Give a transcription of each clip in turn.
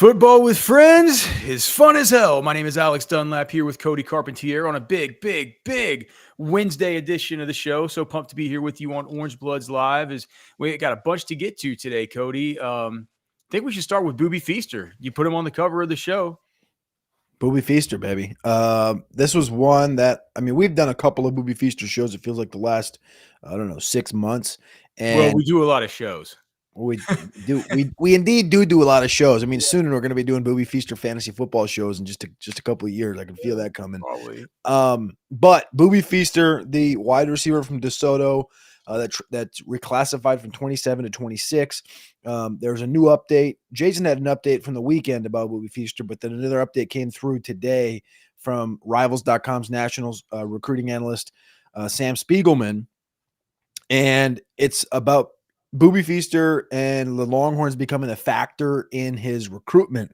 Football with friends is fun as hell. My name is Alex Dunlap here with Cody Carpentier on a big Wednesday edition of the show. So pumped to be here with you on Orange Bloods Live. As we got a bunch to get to today, Cody. I think we should start with Boobie Feaster. You put him on the cover of the show. Boobie Feaster, baby. This was one that, we've done a couple of Boobie Feaster shows. It feels like the last, 6 months. Well, we do a lot of shows. We indeed do a lot of shows. Soon we're going to be doing Boobie Feaster fantasy football shows in just a couple of years. I can feel that coming. Probably. But Boobie Feaster, the wide receiver from DeSoto, that's reclassified from 27 to 26. There's a new update. Jason had an update from the weekend about Boobie Feaster, but then another update came through today from Rivals.com's Nationals recruiting analyst Sam Spiegelman, and it's about Boobie Feaster and the Longhorns becoming a factor in his recruitment.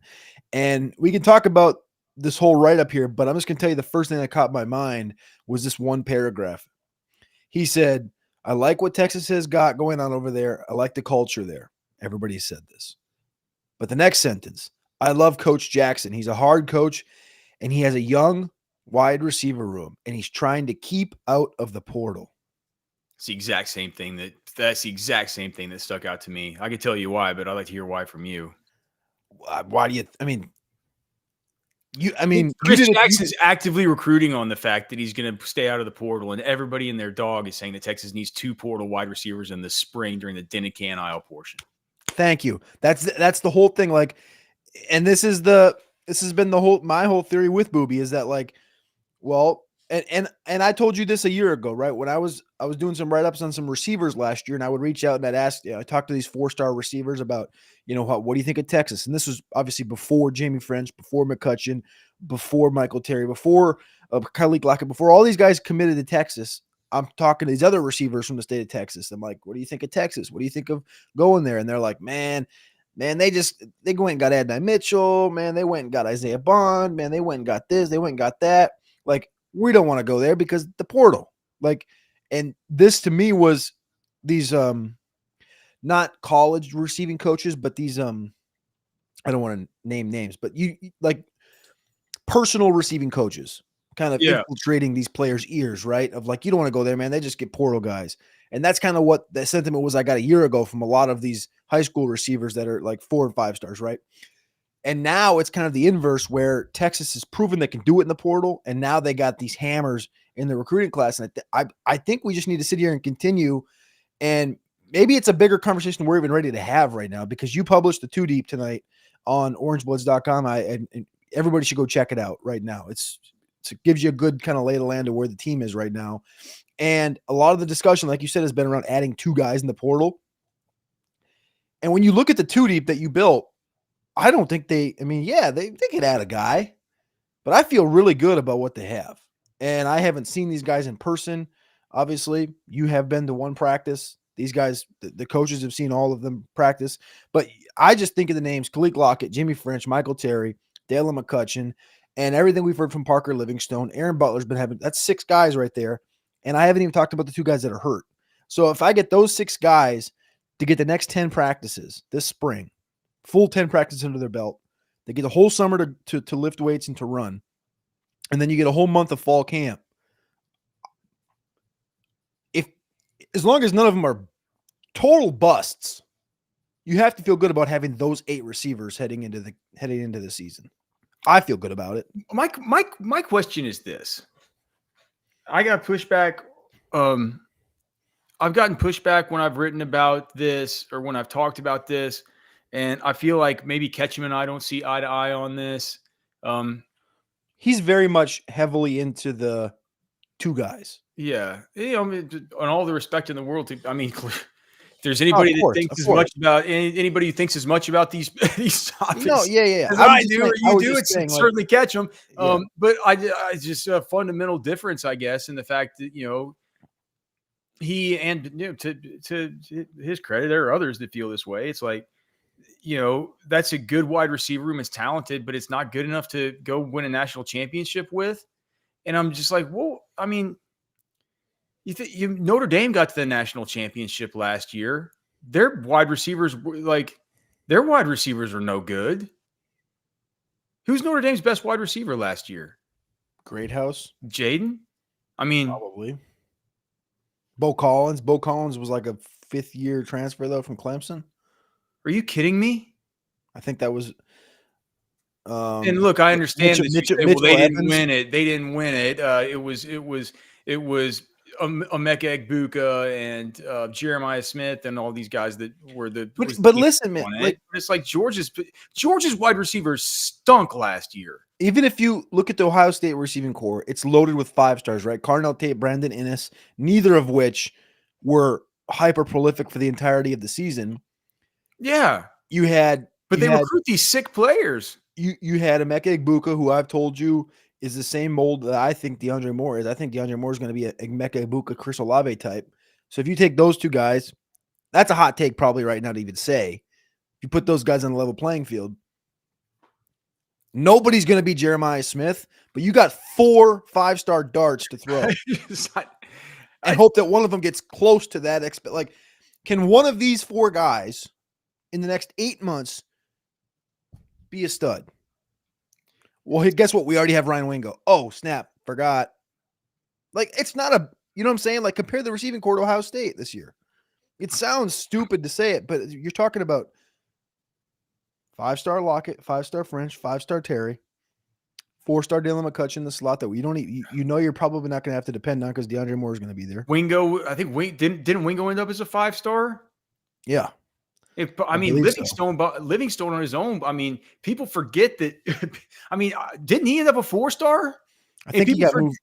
And we can talk about this whole write-up here, but I'm just going to tell you the first thing that caught my mind was this one paragraph. He said, "I like what Texas has got going on over there. I like the culture there." Everybody said this. But the next sentence, "I love Coach Jackson. He's a hard coach, and he has a young wide receiver room, and he's trying to keep out of the portal." It's the exact same thing that's the exact same thing that stuck out to me. I could tell you why, but I'd like to hear why from you. Why do you? Chris Jackson's actively recruiting on the fact that he's going to stay out of the portal, and everybody and their dog is saying that Texas needs 2 portal wide receivers in the spring during the Dinnican Isle portion. Thank you. That's the whole thing. And this has been my whole theory with Boobie is that and I told you this a year ago, right? When I was doing some write-ups on some receivers last year, and I would reach out and I'd ask, I talked to these 4-star receivers about, what do you think of Texas? And this was obviously before Jamie French, before McCutcheon, before Michael Terry, before Kylie Lockett, before all these guys committed to Texas. I'm talking to these other receivers from the state of Texas. I'm like, what do you think of Texas? What do you think of going there? And they're like, man, they went and got Adonai Mitchell. Man, they went and got Isaiah Bond. Man, they went and got this. They went and got that. We don't want to go there because the portal. And this to me was these not college receiving coaches, but these I don't want to name names, but you personal receiving coaches kind of infiltrating these players' ears, right? Of you don't want to go there, man. They just get portal guys. And that's kind of what the sentiment was I got a year ago from a lot of these high school receivers that are 4 and 5 stars, right? And now it's kind of the inverse where Texas has proven they can do it in the portal. And now they got these hammers in the recruiting class. And I think we just need to sit here and continue. And maybe it's a bigger conversation we're even ready to have right now because you published the 2 Deep tonight on orangebloods.com. And everybody should go check it out right now. It gives you a good kind of lay of the land of where the team is right now. And a lot of the discussion, like you said, has been around adding 2 guys in the portal. And when you look at the 2 Deep that you built, I don't think they could add a guy, but I feel really good about what they have. And I haven't seen these guys in person. Obviously, you have been to one practice. These guys, the coaches have seen all of them practice. But I just think of the names Khalil Lockett, Jimmy French, Michael Terry, Dale McCutcheon, and everything we've heard from Parker Livingstone. Aaron Butler's been having – that's 6 guys right there. And I haven't even talked about the 2 guys that are hurt. So if I get those 6 guys to get the next 10 practices this spring, full 10 practices under their belt. They get a whole summer to lift weights and to run. And then you get a whole month of fall camp. As long as none of them are total busts, you have to feel good about having those 8 receivers heading into the season. I feel good about it. My question is this. I got pushback. I've gotten pushback when I've written about this or when I've talked about this. And I feel like maybe Ketchum and I don't see eye to eye on this. He's very much heavily into the 2 guys. Yeah. On all the respect in the world, if there's anybody that thinks as much about anybody who thinks as much about these topics as I do or you do, it's certainly Ketchum. But I just a fundamental difference, I guess, in the fact that, he and to his credit, there are others that feel this way. It's that's a good wide receiver room. It's talented, but it's not good enough to go win a national championship with. And I'm just like, well, Notre Dame got to the national championship last year. Their wide receivers are no good. Who's Notre Dame's best wide receiver last year? Greathouse. Jaden? I mean, probably. Bo Collins. Bo Collins was like a 5th-year transfer, though, from Clemson. Are you kidding me? I think that was. And look, I understand that you say, well, they didn't win it. They didn't win it. It was Emeka Egbuka and Jeremiah Smith and all these guys that were the. But listen, man, like, it's like Georgia's wide receivers stunk last year. Even if you look at the Ohio State receiving core, it's loaded with 5 stars, right? Cardinal Tate, Brandon Inniss, neither of which were hyper prolific for the entirety of the season. Yeah, but they recruit these sick players. You had Emeka Egbuka, who I've told you is the same mold that I think DeAndre Moore is. I think DeAndre Moore is going to be a Emeka Egbuka, Chris Olave type. So if you take those 2 guys, that's a hot take probably right now to even say. If you put those guys on a level playing field, nobody's going to be Jeremiah Smith, but you got 4 5-star darts to throw. And hope that one of them gets close to that. Like, can one of these 4 guys in the next 8 months be a stud? Well, guess what? We already have Ryan Wingo. Oh, snap. Forgot. Like, it's not a, you know what I'm saying? Like, compare the receiving core to Ohio State this year. It sounds stupid to say it, but you're talking about 5-star Lockett, 5-star French, 5-star Terry, 4-star Dylan McCutcheon in the slot that you don't need, you know you're probably not going to have to depend on because DeAndre Moore is going to be there. Wingo, I think didn't Wingo end up as a 5-star? Yeah. I mean, Livingstone on his own. I mean, people forget that. I mean, didn't he end up a 4-star? I think he got moved.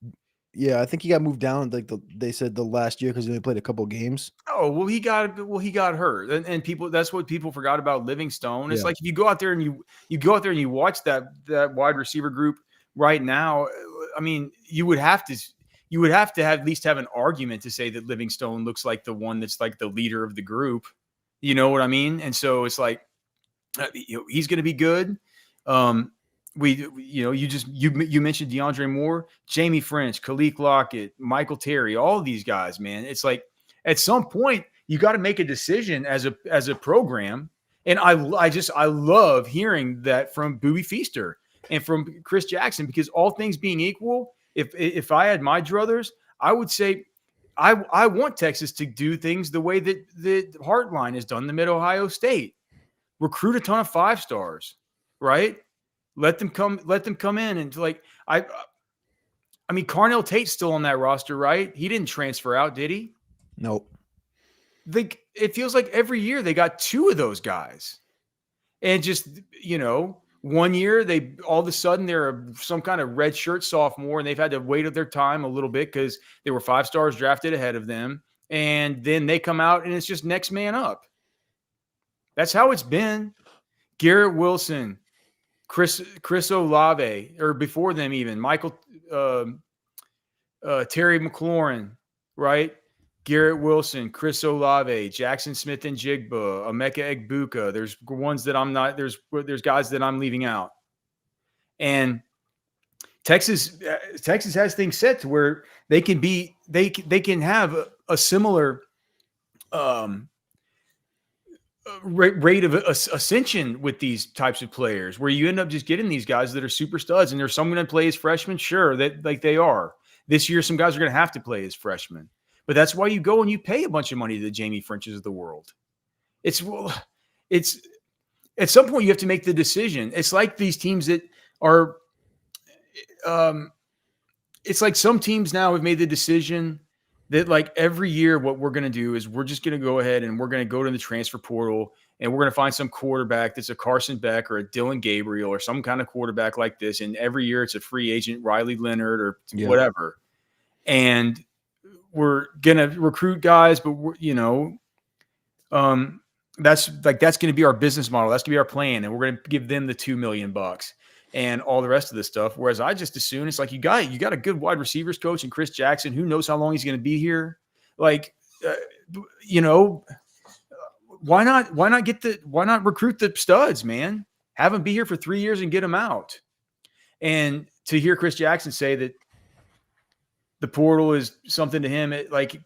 Yeah, I think he got moved down. Like they said the last year because he only played a couple of games. Oh well, he got hurt, and people. That's what people forgot about Livingstone. It's like if you go out there and you watch that wide receiver group right now. I mean, you would have to at least have an argument to say that Livingstone looks like the one that's like the leader of the group. You know what I mean? And so it's like, he's going to be good. You mentioned DeAndre Moore, Jamie French, Khalil Lockett, Michael Terry, all of these guys, man. It's like at some point you got to make a decision as a program. And I love hearing that from Boobie Feaster and from Chris Jackson, because all things being equal, if I had my druthers, I would say, I want Texas to do things the way that the Heartline has done, the Mid-Ohio State. Recruit a ton of 5-stars, right? Let them come in and like I mean, Carnell Tate's still on that roster, right? He didn't transfer out, did he? Nope. It feels like every year they got 2 of those guys. And just, 1 year they all of a sudden they're some kind of red shirt sophomore and they've had to wait their time a little bit because they were 5 stars drafted ahead of them. And then they come out and it's just next man up. That's how it's been. Garrett Wilson, Chris Olave, or before them even, Michael Terry McLaurin, right? Garrett Wilson, Chris Olave, Jackson Smith and Jigba, Emeka Egbuka. There's ones that I'm not. There's guys that I'm leaving out. And Texas has things set to where they can be. They can have a similar rate of ascension with these types of players, where you end up just getting these guys that are super studs, and there's some going to play as freshmen. Sure, that like they are this year. Some guys are going to have to play as freshmen. But that's why you go and you pay a bunch of money to the Jamie Frenches of the world. It's at some point you have to make the decision. It's like these teams that are, it's like some teams now have made the decision that like every year what we're going to do is we're just going to go ahead and we're going to go to the transfer portal and we're going to find some quarterback that's a Carson Beck or a Dylan Gabriel or some kind of quarterback like this. And every year it's a free agent, Riley Leonard or whatever. And we're going to recruit guys, but that's going to be our business model. That's going to be our plan. And we're going to give them the $2 million and all the rest of this stuff. Whereas I just assume it's like, you got a good wide receivers coach and Chris Jackson, who knows how long he's going to be here. Like, why not recruit the studs, man? Have them be here for 3 years and get them out. And to hear Chris Jackson say that the portal is something to him,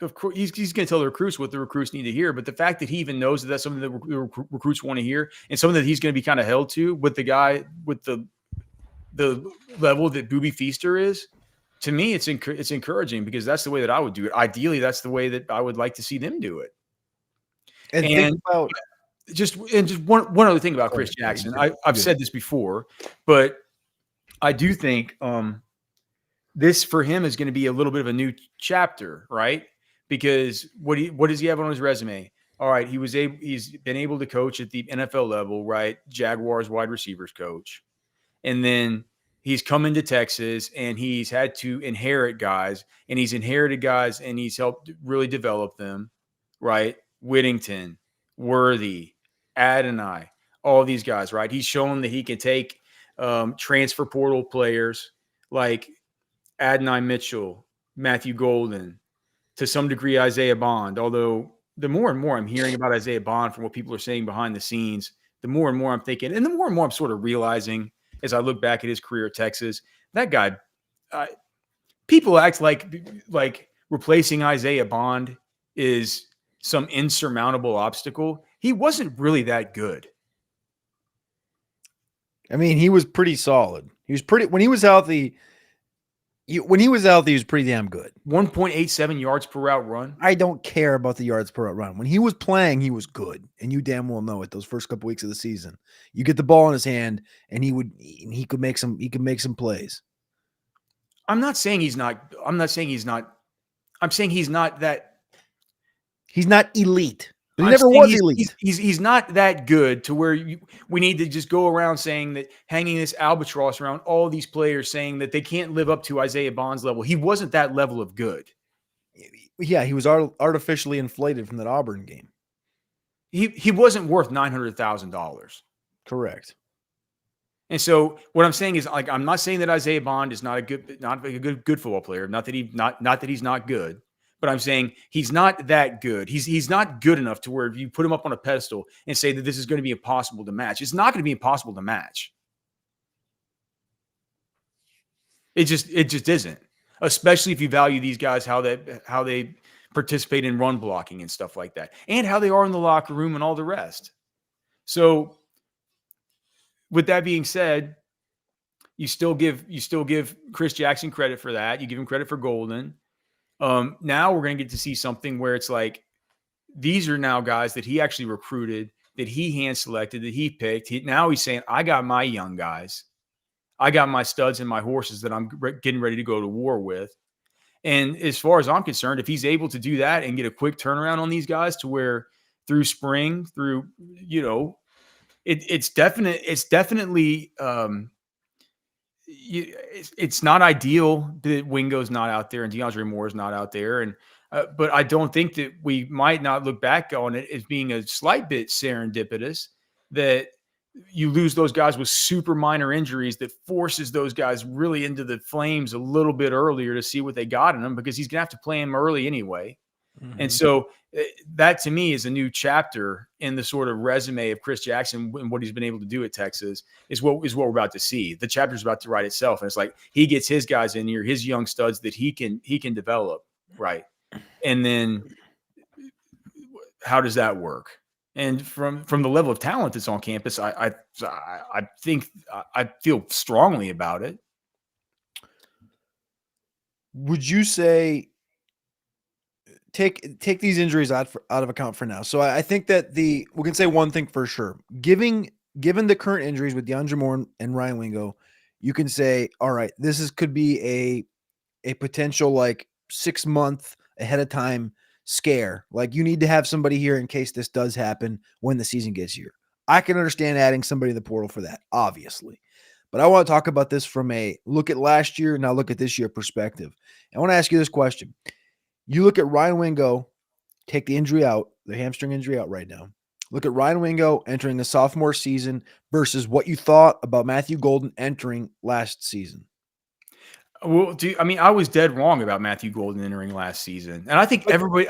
of course, he's going to tell the recruits what the recruits need to hear. But the fact that he even knows that that's something that the recruits want to hear and something that he's going to be kind of held to with the guy with the the level that Boobie Feaster is, to me, it's encouraging because that's the way that I would do it. Ideally, that's the way that I would like to see them do it. And think about just one other thing about Chris Jackson. I've said this before, but I do think this for him is going to be a little bit of a new chapter, right? Because what does he have on his resume? All right, he's been able to coach at the NFL level, right? Jaguars wide receivers coach. And then he's come into Texas and he's had to inherit guys, and he's inherited guys and he's helped really develop them, right? Whittington, Worthy, Adonai, all these guys, right? He's shown that he can take transfer portal players like Adonai Mitchell, Matthew Golden, to some degree Isaiah Bond, although the more and more I'm hearing about Isaiah Bond from what people are saying behind the scenes, the more and more I'm thinking, and the more and more I'm sort of realizing as I look back at his career at Texas, that guy, people act like replacing Isaiah Bond is some insurmountable obstacle. He wasn't really that good. I mean, he was pretty solid. He was pretty when he was healthy. When he was healthy, he was pretty damn good. 1.87 yards per route run. I don't care about the yards per route run. When he was playing, he was good, and you damn well know it. Those first couple weeks of the season, you get the ball in his hand, and he could make some plays. I'm not saying he's not. I'm saying he's not that. He's not elite. He never was elite. He's not that good to where we need to just go around saying that, hanging this albatross around all these players saying that they can't live up to Isaiah Bond's level. He wasn't that level of good. Yeah, he was artificially inflated from that Auburn game. He wasn't worth $900,000. Correct. And so what I'm saying is, like, I'm not saying that Isaiah Bond is not a good football player. Not that he's not good. But I'm saying he's not that good. He's not good enough to where if you put him up on a pedestal and say that this is going to be impossible to match. It's not going to be impossible to match. It just isn't. Especially if you value these guys, how they participate in run blocking and stuff like that, and how they are in the locker room and all the rest. So with that being said, you still give Chris Jackson credit for that. You give him credit for Golden. Now we're going to get to see something where it's like, these are now guys that he actually recruited, that he hand selected, that he picked. Now he's saying, I got my young guys. I got my studs and my horses that I'm getting ready to go to war with. And as far as I'm concerned, if he's able to do that and get a quick turnaround on these guys to where through spring, through, it's definitely, it's not ideal that Wingo's not out there and DeAndre Moore's not out there. And, but I don't think that we might not look back on it as being a slight bit serendipitous that you lose those guys with super minor injuries that forces those guys really into the flames a little bit earlier to see what they got in them, because he's going to have to play them early anyway. Mm-hmm. And so that to me is a new chapter in the sort of resume of Chris Jackson and what he's been able to do at Texas is what we're about to see. The chapter's about to write itself. And it's like, he gets his guys in here, his young studs that he can develop. Right. And then how does that work? And from the level of talent that's on campus, I think I feel strongly about it. Would you say take these injuries out of account for now? So I think that we can say one thing for sure. Given the current injuries with DeAndre Moore and Ryan Wingo, you can say, all right, could be a potential like 6 month ahead of time scare. Like, you need to have somebody here in case this does happen when the season gets here. I can understand adding somebody in the portal for that, obviously. But I want to talk about this from a look at last year, now look at this year perspective. I want to ask you this question. You look at Ryan Wingo, take the injury out, the hamstring injury out right now. Look at Ryan Wingo entering the sophomore season versus what you thought about Matthew Golden entering last season. Well, I was dead wrong about Matthew Golden entering last season. And I think everybody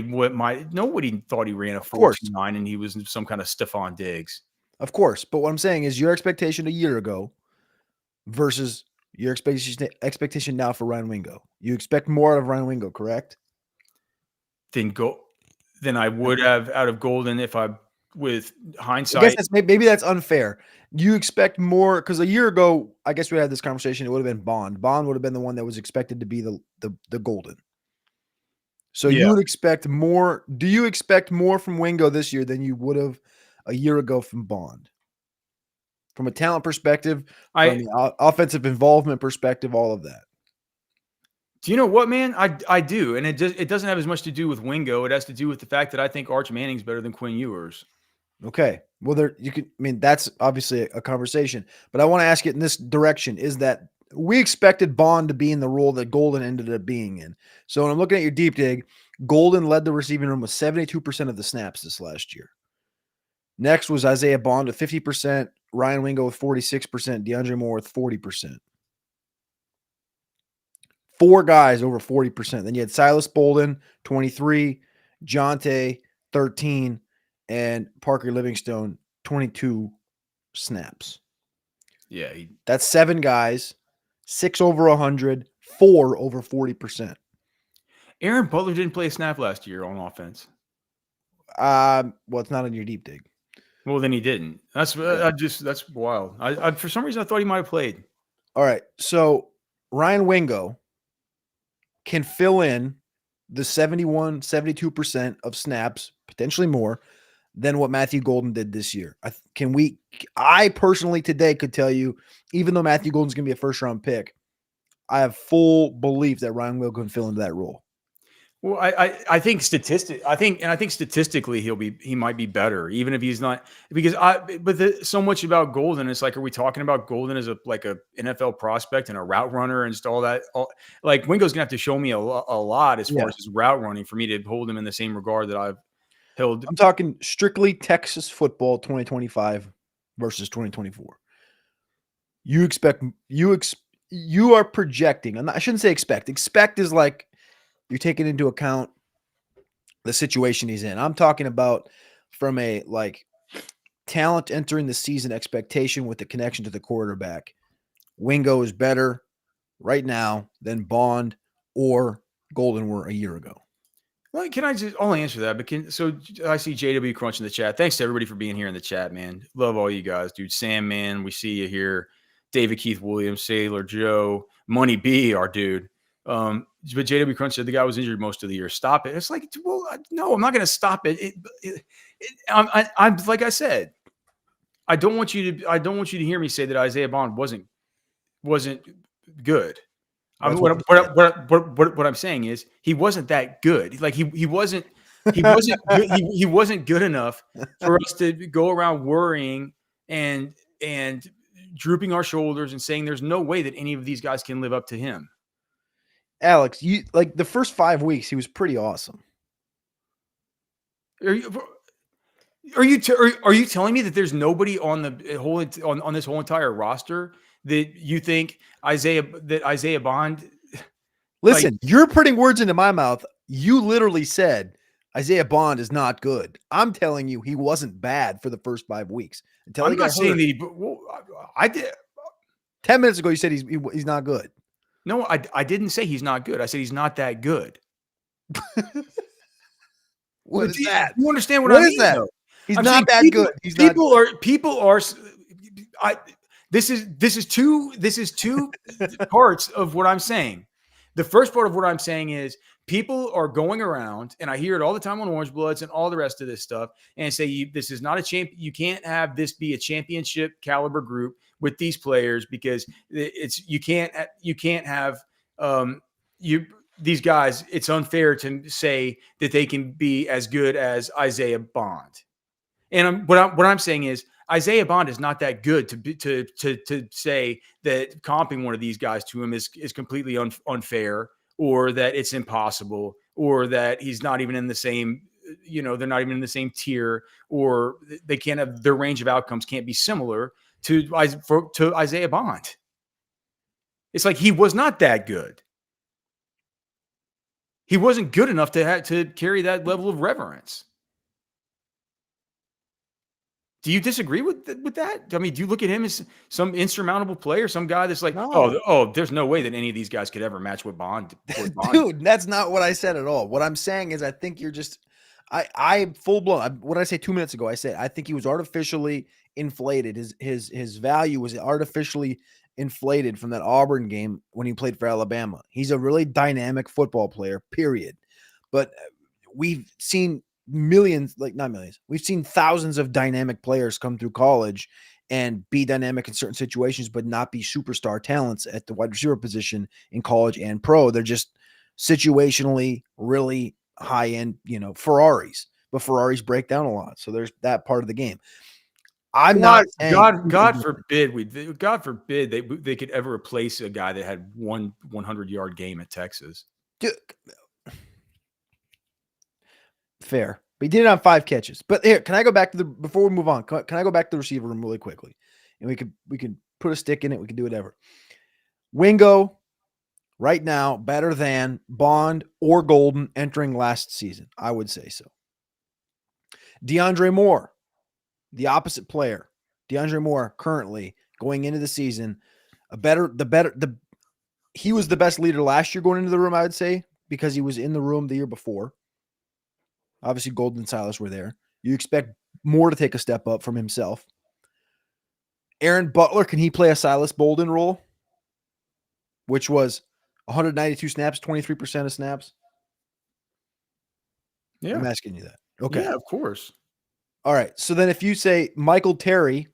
nobody thought he ran a 4.29 and he was some kind of Stephon Diggs. Of course. But what I'm saying is your expectation a year ago versus your expectation now for Ryan Wingo. You expect more out of Ryan Wingo, correct? Than I would have out of Golden if I hindsight. I guess maybe that's unfair. You expect more because a year ago, I guess we had this conversation. It would have been Bond. Bond would have been the one that was expected to be the golden. So you would expect more. Do you expect more from Wingo this year than you would have a year ago from Bond? From a talent perspective, from the offensive involvement perspective, all of that. Do you know what, man? I do, and it doesn't have as much to do with Wingo. It has to do with the fact that I think Arch Manning's better than Quinn Ewers. Okay, well, that's obviously a conversation, but I want to ask it in this direction: is that we expected Bond to be in the role that Golden ended up being in? So when I'm looking at your deep dig, Golden led the receiving room with 72% of the snaps this last year. Next was Isaiah Bond with 50%, Ryan Wingo with 46%, DeAndre Moore with 40%. 4 guys over 40%. Then you had Silas Bolden, 23, Jonte, 13, and Parker Livingstone, 22 snaps. Yeah. That's 7 guys, 6 over 100, 4 over 40%. Aaron Butler didn't play a snap last year on offense. Well, it's not on your deep dig. Well, then he didn't. That's wild. I for some reason I thought he might have played. All right. So Ryan Wingo can fill in the 71, 72% of snaps, potentially more, than what Matthew Golden did this year. I personally today could tell you, even though Matthew Golden's going to be a first-round pick, I have full belief that Ryan Wingo can fill into that role. Well, I think statistically he might be better, even if he's not, because so much about Golden. It's like, are we talking about Golden as a NFL prospect and a route runner and all that? Like Wingo's gonna have to show me a lot as far as his route running for me to hold him in the same regard that I've held. I'm talking strictly Texas football 2025 versus 2024. You are projecting. I shouldn't say expect. Expect is like, you're taking into account the situation he's in. I'm talking about from a talent entering the season expectation with the connection to the quarterback. Wingo is better right now than Bond or Golden were a year ago. Well, can I just only answer that? But so I see JW Crunch in the chat. Thanks to everybody for being here in the chat, man. Love all you guys, dude. Sam, man, we see you here. David Keith Williams, Sailor Joe, Money B, our dude. But JW Crunch said the guy was injured most of the year. Stop it. It's like, well, no, I'm not going to stop it. I'm like I said, I don't want you to hear me say that Isaiah Bond wasn't good. What I'm saying is he wasn't that good. Like he wasn't good, he wasn't good enough for us to go around worrying and drooping our shoulders and saying there's no way that any of these guys can live up to him. Alex, you like the first 5 weeks, he was pretty awesome. Are you telling me that there's nobody on the whole on this whole entire roster that you think Isaiah Bond? Listen, you're putting words into my mouth. You literally said Isaiah Bond is not good. I'm telling you, he wasn't bad for the first 5 weeks. I'm not saying that I did. 10 minutes ago, you said he's not good. No, I didn't say he's not good. I said he's not that good. What is that? You understand what I mean? What is that? Though? He's not that good. This is two parts of what I'm saying. The first part of what I'm saying is people are going around, and I hear it all the time on Orange Bloods and all the rest of this stuff, and say this is not a champ. You can't have this be a championship caliber group with these players because you can't have these guys. It's unfair to say that they can be as good as Isaiah Bond. And what I'm saying is Isaiah Bond is not that good to say that comping one of these guys to him is completely unfair, or that it's impossible, or that he's not even in the same, they're not even in the same tier, or they can't have their range of outcomes can't be similar to Isaiah Bond. It's like he was not that good. He wasn't good enough to carry that level of reverence. Do you disagree with that? I mean, do you look at him as some insurmountable player, some guy that's like, no. There's no way that any of these guys could ever match what Bond. Dude, that's not what I said at all. What I'm saying is I think I full blown. What did I say 2 minutes ago? I said I think he was artificially inflated. His value was artificially inflated from that Auburn game when he played for Alabama. He's a really dynamic football player, period. But we've seen millions, like not millions, we've seen thousands of dynamic players come through college and be dynamic in certain situations, but not be superstar talents at the wide receiver position in college and pro. They're just situationally really high end, Ferraris, but Ferraris break down a lot. So there's that part of the game. God forbid they could ever replace a guy that had 100-yard game at Texas. Dude, fair. But he did it on 5 catches. But here, can I go back to before we move on, can I go back to the receiver room really quickly? And we could put a stick in it. We can do whatever. Wingo, right now, better than Bond or Golden entering last season. I would say so. DeAndre Moore, the opposite player. DeAndre Moore currently going into the season, he was the best leader last year going into the room, I would say, because he was in the room the year before. Obviously, Golden and Silas were there. You expect Moore to take a step up from himself. Aaron Butler, can he play a Silas Bolden role? Which was 192 snaps, 23% of snaps. Yeah. I'm asking you that. Okay. Yeah, of course. All right. So then if you say Michael Terry,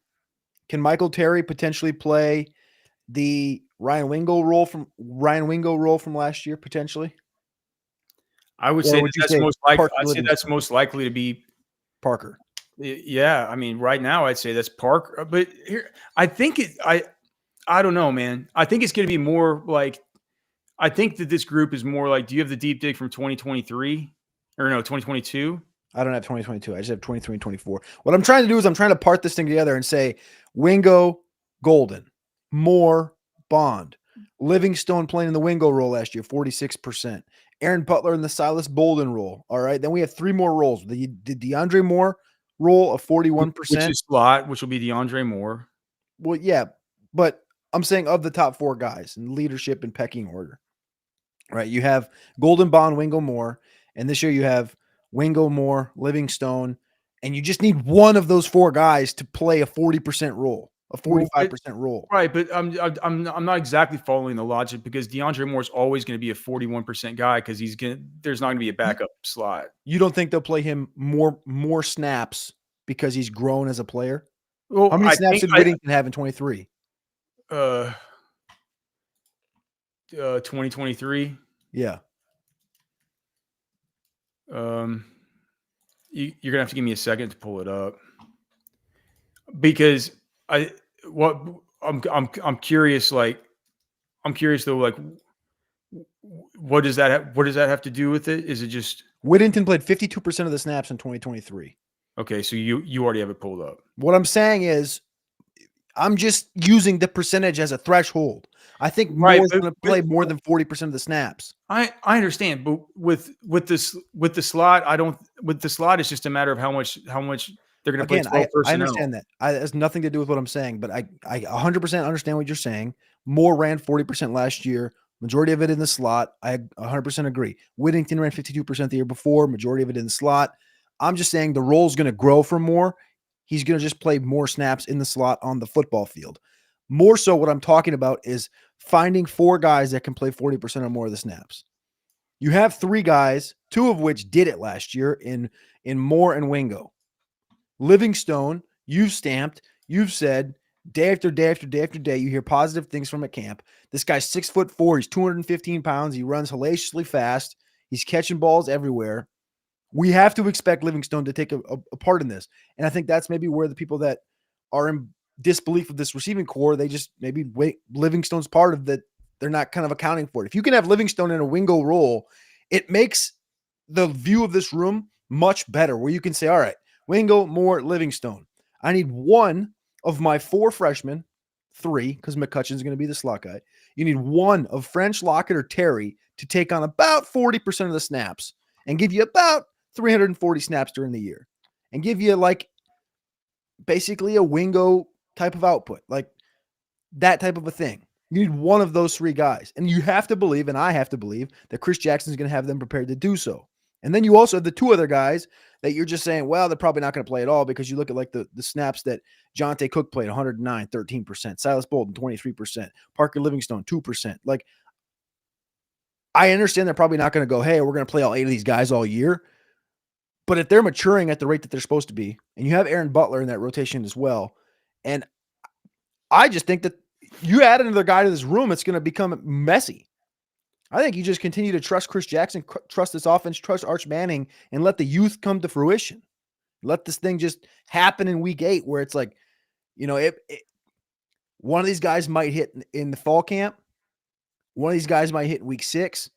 can Michael Terry potentially play the Ryan Wingo role from last year, potentially? I would say that's most likely to be Parker. Yeah. I mean, right now I'd say that's Parker. But here, I think I don't know, man. I think it's going to be more like, I think that this group is more like, do you have the deep dig from 2023 or no, 2022? I don't have 2022. I just have 23 and 24. What I'm trying to do is I'm trying to part this thing together and say Wingo, Golden, Moore, Bond, Livingstone playing in the Wingo role last year, 46%. Aaron Butler in the Silas Bolden role. All right. Then we have 3 more roles. The DeAndre Moore role of 41%. Which is slot, which will be DeAndre Moore. Well, yeah. But I'm saying of the top 4 guys in leadership and pecking order. Right. You have Golden, Bond, Wingo, Moore. And this year you have Wingo, Moore, Livingstone. And you just need one of those 4 guys to play a 40% role. A 45% role. Right, but I'm not exactly following the logic because DeAndre Moore is always going to be a 41% guy because there's not going to be a backup slot. You don't think they'll play him more snaps because he's grown as a player? Well, how many snaps did Whittington have in 23? 2023. Yeah. You're gonna have to give me a second to pull it up because I'm curious. Like, I'm curious though. Like, what does that have to do with it? Is it just Whittington played 52% of the snaps in 2023? Okay, so you already have it pulled up. What I'm saying is, I'm just using the percentage as a threshold. I think Moore's going to play more than 40% of the snaps. I understand, but with the slot, it's just a matter of how much they're going to play 12 personnel. I understand that. It has nothing to do with what I'm saying, but I 100% understand what you're saying. Moore ran 40% last year, majority of it in the slot. I 100% agree. Whittington ran 52% the year before, majority of it in the slot. I'm just saying the role is going to grow for Moore. He's going to just play more snaps in the slot on the football field. More so what I'm talking about is finding 4 guys that can play 40% or more of the snaps. You have 3 guys, 2 of which did it last year in Moore and Wingo. Livingstone, you've stamped, you've said day after day after day after day, you hear positive things from at camp. This guy's 6'4", he's 215 pounds, he runs hellaciously fast, he's catching balls everywhere. We have to expect Livingstone to take a part in this. And I think that's maybe where the people that are in disbelief of this receiving core, they just maybe wait. Livingstone's part of that. They're not kind of accounting for it. If you can have Livingstone in a Wingo role, it makes the view of this room much better where you can say, all right, Wingo, Moore, Livingstone. I need 1 of my 4 freshmen, 3, because McCutcheon's going to be the slot guy. You need 1 of French, Lockett, or Terry to take on about 40% of the snaps and give you about 340 snaps during the year and give you like basically a Wingo type of output, like that type of a thing. You need 1 of those 3 guys. And you have to believe, and I have to believe, that Chris Jackson's going to have them prepared to do so. And then you also have the two other guys that you're just saying, well, they're probably not going to play at all, because you look at like the snaps that Jonte Cook played, 109, 13%, Silas Bolden, 23%, Parker Livingstone, 2%. Like, I understand they're probably not going to go, hey, we're going to play all 8 of these guys all year. But if they're maturing at the rate that they're supposed to be, and you have Aaron Butler in that rotation as well, and I just think that you add another guy to this room, it's going to become messy. I think you just continue to trust Chris Jackson, trust this offense, trust Arch Manning, and let the youth come to fruition. Let this thing just happen in week 8, where it's like, one of these guys might hit in the fall camp. One of these guys might hit in week 6.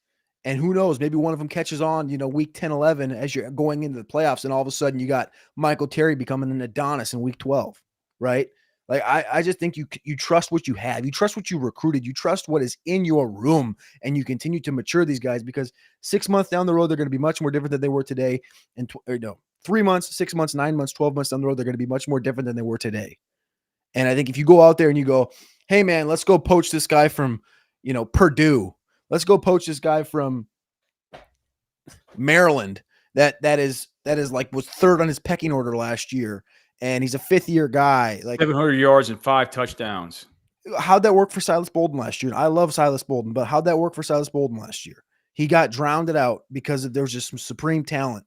And who knows, maybe one of them catches on, week 10, 11 as you're going into the playoffs. And all of a sudden you got Michael Terry becoming an Adonis in week 12, right? Like, I just think you trust what you have. You trust what you recruited. You trust what is in your room, and you continue to mature these guys, because 6 months down the road, they're going to be much more different than they were today. And 3 months, 6 months, 9 months, 12 months down the road, they're going to be much more different than they were today. And I think if you go out there and you go, hey man, let's go poach this guy from, Purdue. Let's go poach this guy from Maryland. That is like was 3rd on his pecking order last year. And he's a 5th-year guy. Like 700 yards and 5 touchdowns. How'd that work for Silas Bolden last year? I love Silas Bolden, but how'd that work for Silas Bolden last year? He got drowned out because there was just some supreme talent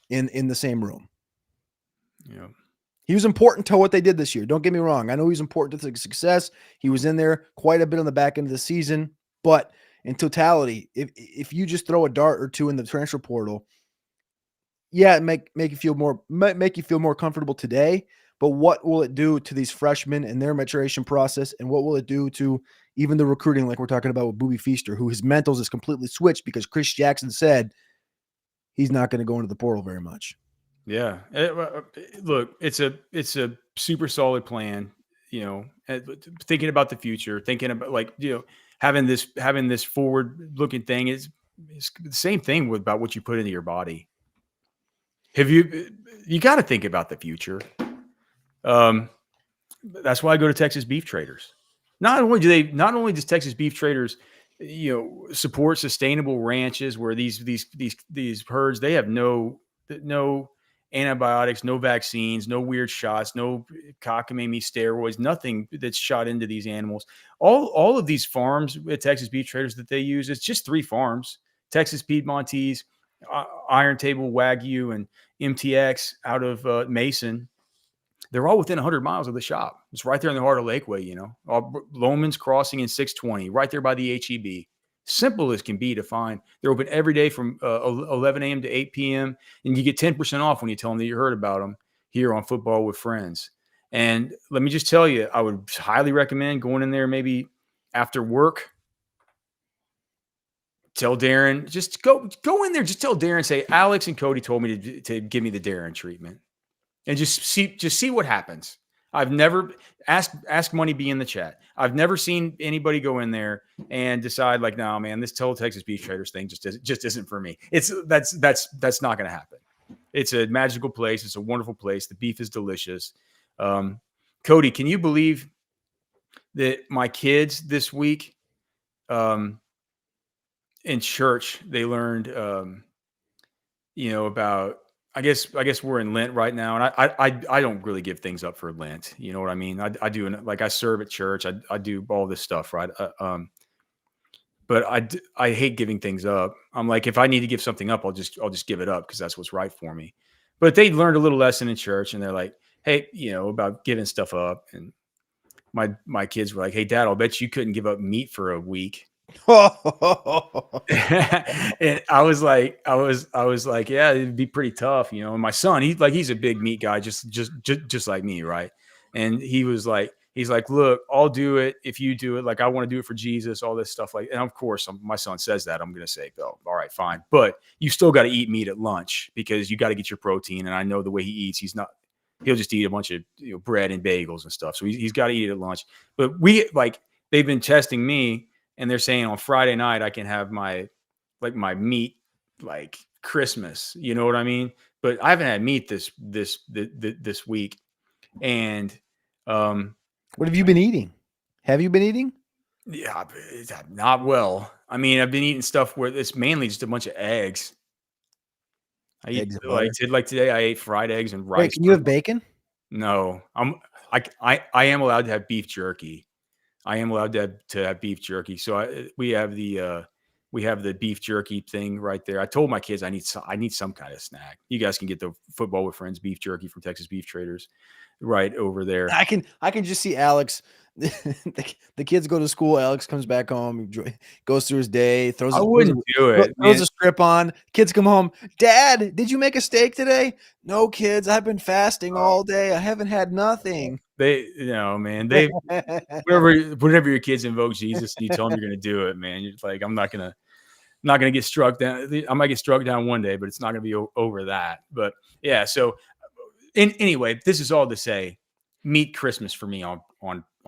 in the same room. Yeah. He was important to what they did this year. Don't get me wrong. I know he's important to the success. He was in there quite a bit on the back end of the season, but in totality, if you just throw a dart or two in the transfer portal, yeah, make you feel more comfortable today. But what will it do to these freshmen and their maturation process? And what will it do to even the recruiting, like we're talking about with Boobie Feaster, who his mentals is completely switched because Chris Jackson said he's not going to go into the portal very much. Yeah. Look, it's a super solid plan, thinking about the future, thinking about having this forward looking thing is the same thing about what you put into your body. You got to think about the future. That's why I go to Texas Beef Traders. Not only does Texas Beef Traders, support sustainable ranches where these herds, they have no antibiotics, no vaccines, no weird shots, no cockamamie steroids, nothing that's shot into these animals. All of these farms at Texas Beef Traders that they use, it's just 3 farms: Texas Piedmontese, Iron Table Wagyu, and MTX out of Mason. They're all within 100 miles of the shop. It's right there in the heart of Lakeway, Loman's Crossing and 620, right there by the HEB. Simple as can be to find. They're open every day from 11 a.m. to 8 p.m. And you get 10% off when you tell them that you heard about them here on Football with Friends. And let me just tell you, I would highly recommend going in there maybe after work. Tell Darren, just go in there. Just tell Darren, say, Alex and Cody told me to give me the Darren treatment. And just see what happes. I've never ask Money be in the chat. I've never seen anybody go in there and decide like, no, man, this total Texas Beef Traders thing just isn't for me. That's not going to happen. It's a magical place. It's a wonderful place. The beef is delicious. Cody, can you believe that my kids this week, in church, they learned, about. I guess we're in Lent right now, and I don't really give things up for Lent. You know what I mean? I do, like, I serve at church. I do all this stuff, right? But I hate giving things up. I'm like, if I need to give something up, I'll just give it up because that's what's right for me. But they learned a little lesson in church, and they're like, hey, about giving stuff up. And my kids were like, hey, Dad, I'll bet you couldn't give up meat for a week. And I was like, yeah, it'd be pretty tough, And my son, he's a big meat guy, just like me, right? And he's like, look, I'll do it if you do it. Like, I want to do it for Jesus, all this stuff. And of course, my son says that, I'm going to say, oh, all right, fine. But you still got to eat meat at lunch because you got to get your protein. And I know the way he eats, he'll just eat a bunch of bread and bagels and stuff. So he's got to eat it at lunch. But they've been testing me. And they're saying on Friday night I can have my meat like Christmas, you know what I mean? But I haven't had meat this week. And what have you been eating? Have you been eating? Yeah, not well. I mean, I've been eating stuff where it's mainly just a bunch of eggs. I did like today. I ate fried eggs and rice. Wait, can you have bacon? No, I am allowed to have beef jerky. I am allowed to have beef jerky. So we have the beef jerky thing right there. I told my kids I need some kind of snack. You guys can get the Football with Friends beef jerky from Texas Beef Traders right over there. I can just see Alex. The kids go to school. Alex comes back home, goes through his day, throws a strip on. Kids come home. Dad, did you make a steak today? No, kids. I've been fasting all day. I haven't had nothing. Man. Whenever your kids invoke Jesus and you tell them you're going to do it, man, you're like, I'm not going to get struck down. I might get struck down one day, but it's not going to be over that. But yeah. So anyway, this is all to say, meet Christmas for me on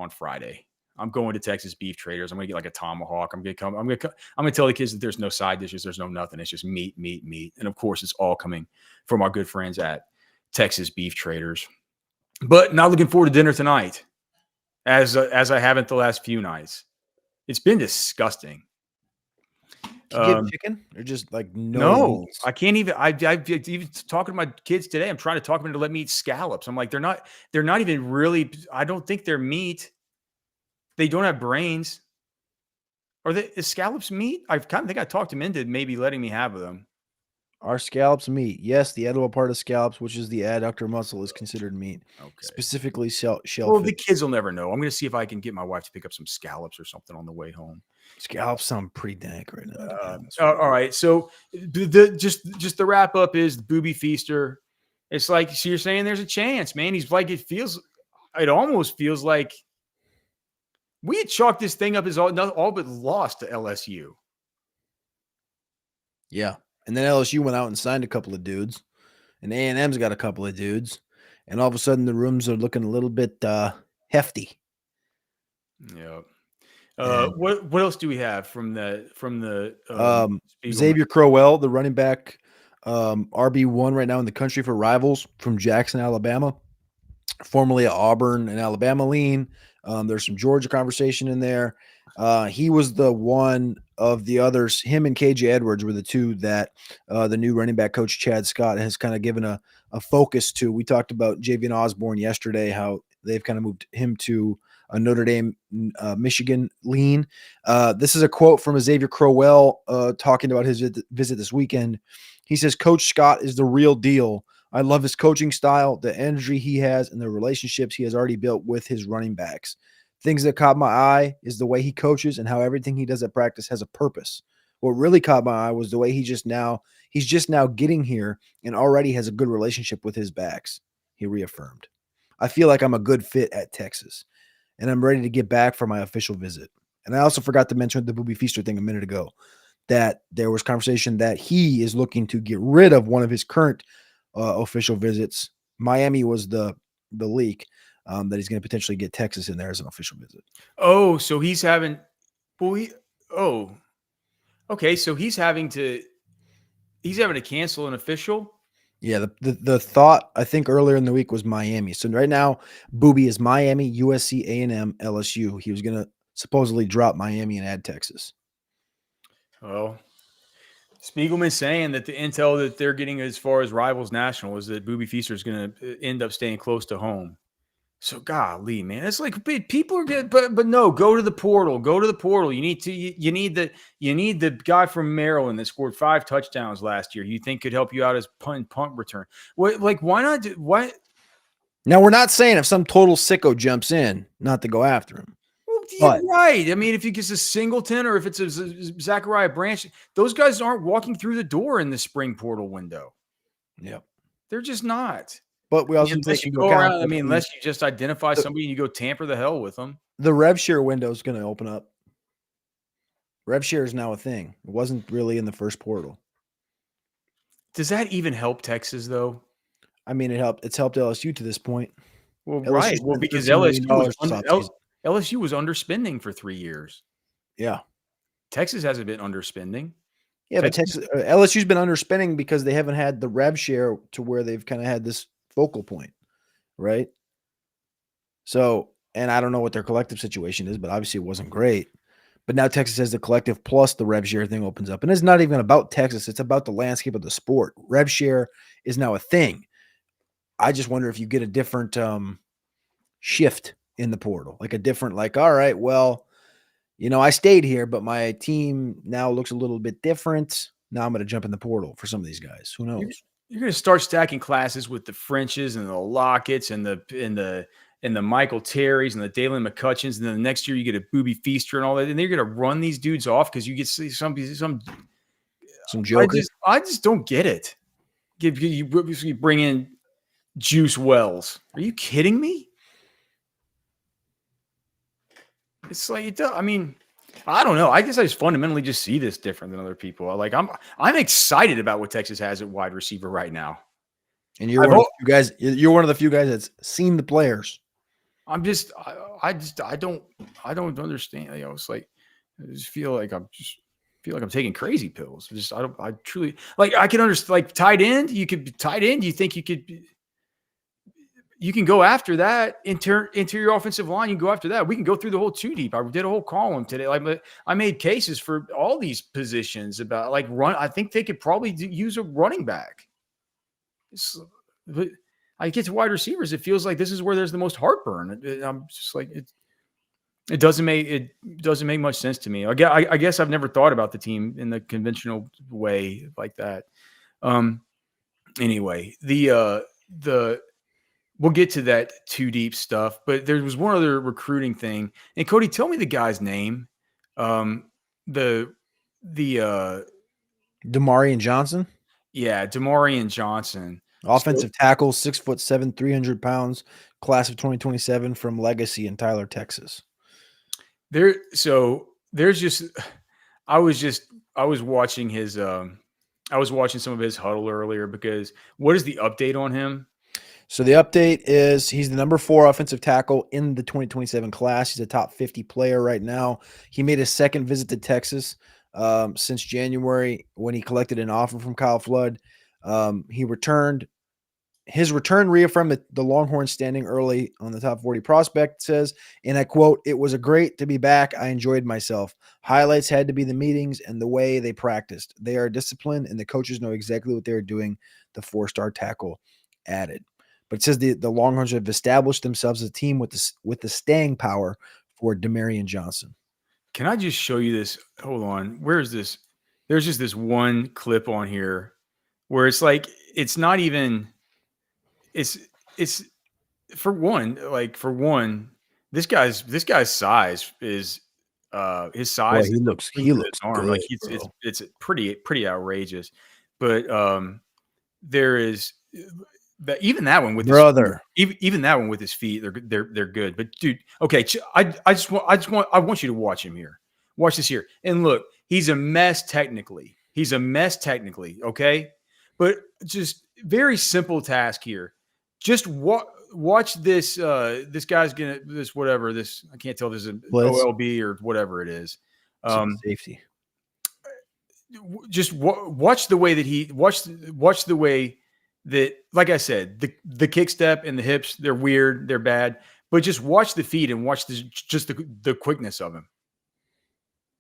Friday. I'm going to Texas Beef Traders. I'm going to get like a tomahawk. I'm going to tell the kids that there's no side dishes. There's no nothing. It's just meat. And of course, it's all coming from our good friends at Texas Beef Traders. But not looking forward to dinner tonight, as I haven't the last few nights. It's been disgusting. Can you get chicken or just like no? I can't even. I've even talking to my kids today. I'm trying to talk them to let me eat scallops. I'm like, they're not even really. I don't think they're meat. They don't have brains. Is scallops meat? I kind of think I talked them into maybe letting me have them. Are scallops meat? Yes, the edible part of scallops, which is the adductor muscle, is considered meat. Okay. Specifically shellfish. Well, the kids will never know. I'm going to see if I can get my wife to pick up some scallops or something on the way home. Scallops sound pretty dank right now. All right. So just the wrap up is the Boobie Feaster. It's like, so you're saying there's a chance, man. He's like, it almost feels like we had chalked this thing up as all but lost to LSU. Yeah. And then LSU went out and signed a couple of dudes, and A&M's got a couple of dudes, and all of a sudden the rooms are looking a little bit hefty. Yeah. What else do we have from the Xavier Crowell, the running back, RB1 right now in the country for Rivals from Jackson, Alabama, formerly at Auburn and Alabama lean. There's some Georgia conversation in there. He was the one of the others. Him and KJ Edwards were the two that the new running back coach Chad Scott has kind of given a focus to. We talked about Javian Osborne yesterday, how they've kind of moved him to a Notre Dame, Michigan lean. This is a quote from Xavier Crowell talking about his visit this weekend. He says, "Coach Scott is the real deal. I love his coaching style, the energy he has, and the relationships he has already built with his running backs. Things that caught my eye is the way he coaches and how everything he does at practice has a purpose. What really caught my eye was the way he's just now getting here and already has a good relationship with his backs," he reaffirmed. "I feel like I'm a good fit at Texas, and I'm ready to get back for my official visit." And I also forgot to mention the Boobie Feaster thing a minute ago, that there was conversation that he is looking to get rid of one of his current official visits. Miami was the leak, that he's going to potentially get Texas in there as an official visit. Oh, so he's having, okay. So he's having to cancel an official. Yeah. The thought, I think earlier in the week, was Miami. So right now, Boobie is Miami, USC, A&M, LSU. He was going to supposedly drop Miami and add Texas. Well, Spiegelman's saying that the intel that they're getting as far as Rivals National is that Boobie Feaster is going to end up staying close to home. So golly, man, it's like people are good, but no, go to the portal. Go to the portal. You need the guy from Maryland that scored 5 touchdowns last year. You think could help you out as punt return? Why not? Why? Now, we're not saying if some total sicko jumps in, not to go after him. Well, right. I mean, if it's a Singleton or if it's a Zachariah Branch, those guys aren't walking through the door in the spring portal window. Yep, they're just not. But we also unless you go around. I mean, unless you just identify somebody and you go tamper the hell with them. The rev share window is going to open up. Rev share is now a thing. It wasn't really in the first portal. Does that even help Texas though? I mean, it's helped LSU to this point. Well, right. Well, because LSU was underspending for 3 years. Yeah. Texas hasn't been underspending. Yeah, but LSU's been underspending because they haven't had the rev share to where they've kind of had this focal point, right? So, and I don't know what their collective situation is, but obviously it wasn't great. But now Texas has the collective plus the rev share thing opens up. And it's not even about Texas. It's about the landscape of the sport. Rev share is now a thing. I just wonder if you get a different shift in the portal, like a different, like, all right, well, I stayed here, but my team now looks a little bit different. Now I'm going to jump in the portal for some of these guys. Who knows? You're going to start stacking classes with the Frenches and the Lockett's and the Michael Terrys and the Dalen McCutcheons, and then the next year you get a Boobie Feaster and all that, and they're going to run these dudes off because you get some jokers. I just don't get it. You bring in Juice Wells. Are you kidding me? It's like, I mean, I don't know. I guess I just fundamentally just see this different than other people. Like I'm excited about what Texas has at wide receiver right now. And you're one of the few guys. You're one of the few guys that's seen the players. I don't understand. It's like I just feel like I'm taking crazy pills. I truly like. I can understand. Like tight end, you think you can go after that interior offensive line. You can go after that. We can go through the whole two deep. I did a whole column today. Like I made cases for all these positions about like run. I think they could probably use a running back. But I get to wide receivers. It feels like this is where there's the most heartburn. I'm just like it doesn't make much sense to me. I guess I've never thought about the team in the conventional way like that. Anyway, we'll get to that too deep stuff, but there was one other recruiting thing. And Cody, tell me the guy's name. Demarion Johnson. Yeah, Demarion Johnson. Offensive tackle, 6'7", 300 pounds, class of 2027 from Legacy in Tyler, Texas. I was watching his I was watching some of his huddle earlier because what is the update on him? So the update is he's the number 4 offensive tackle in the 2027 class. He's a top 50 player right now. He made his second visit to Texas since January when he collected an offer from Kyle Flood. He returned. His return reaffirmed the Longhorns standing early on the top 40 prospect, says, and I quote, "It was great to be back. I enjoyed myself. Highlights had to be the meetings and the way they practiced. They are disciplined and the coaches know exactly what they're doing," the 4-star tackle added. But it says the Longhorns have established themselves as a team with the staying power for Demarion Johnson. Can I just show you this? Hold on. Where is this? There's just this one clip on here where it's like it's not even it's for one, this guy's size is his size. Boy, he looks arm. Good, like it's pretty outrageous. But there is that even that one with brother, even that one with his feet, they're good. But dude, okay, I want you to watch him here. Watch this here, and look, he's a mess technically. Okay, but just very simple task here. Just watch this. This guy's gonna this whatever this. I can't tell if this is an OLB or whatever it is. Safety. Just watch the way that watch the way that, like I said, the kick step and the hips, they're weird, they're bad, but just watch the feet and watch the quickness of him.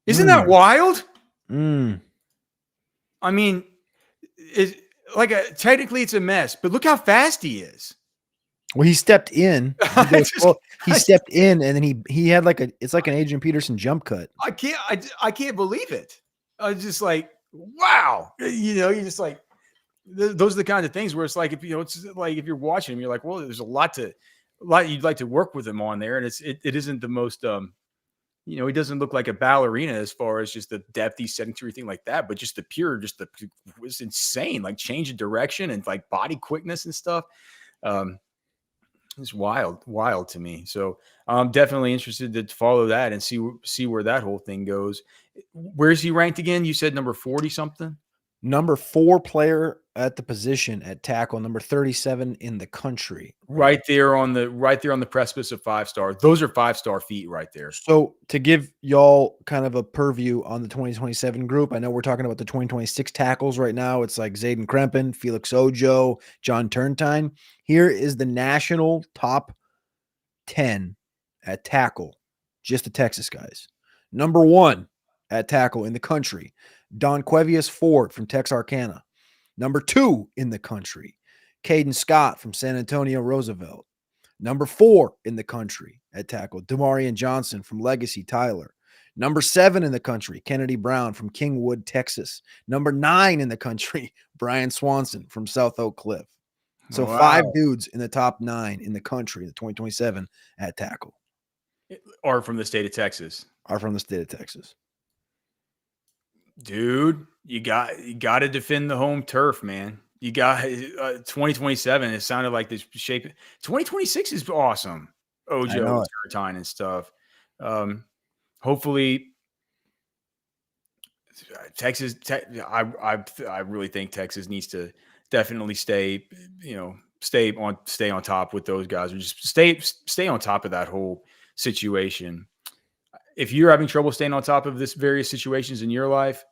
Isn't that wild? I mean, technically it's a mess, but look how fast he is. Well, he stepped in. He stepped in, and then he had it's like an Adrian Peterson jump cut. I can't believe it. I was just like, wow. You're just like, those are the kind of things where it's like, it's like if you're watching him, you're like, well, there's a lot you'd like to work with him on there, and it isn't the most he doesn't look like a ballerina as far as just the depth he's setting to, everything like that, but just was insane, like change of direction and like body quickness and stuff. It's wild to me. So I'm definitely interested to follow that and see where that whole thing goes. Where's he ranked again? You said number 40 something? Number 4 player at the position at tackle, number 37 in the country. Right there on the precipice of 5-star. Those are 5-star feet right there. So to give y'all kind of a purview on the 2027 group, I know we're talking about the 2026 tackles right now. It's like Zayden Krempen, Felix Ojo, John Turntine. Here is the national top 10 at tackle, just the Texas guys. Number 1 at tackle in the country, Donquevius Ford from Texarkana. Number 2 in the country, Caden Scott from San Antonio Roosevelt. Number 4 in the country at tackle, Demarion Johnson from Legacy Tyler. Number 7 in the country, Kennedy Brown from Kingwood, Texas. Number 9 in the country, Brian Swanson from South Oak Cliff. So 5 dudes in the top 9 in the country, the 2027 at tackle. Are from the state of Texas. Are from the state of Texas. Dude, you got to defend the home turf, man. You got 2027. It sounded like this shape. 2026 is awesome. Ojo, Turretine and stuff. Hopefully, Texas. I really think Texas needs to definitely stay on top with those guys, or just stay on top of that whole situation. If you're having trouble staying on top of this various situations in your life,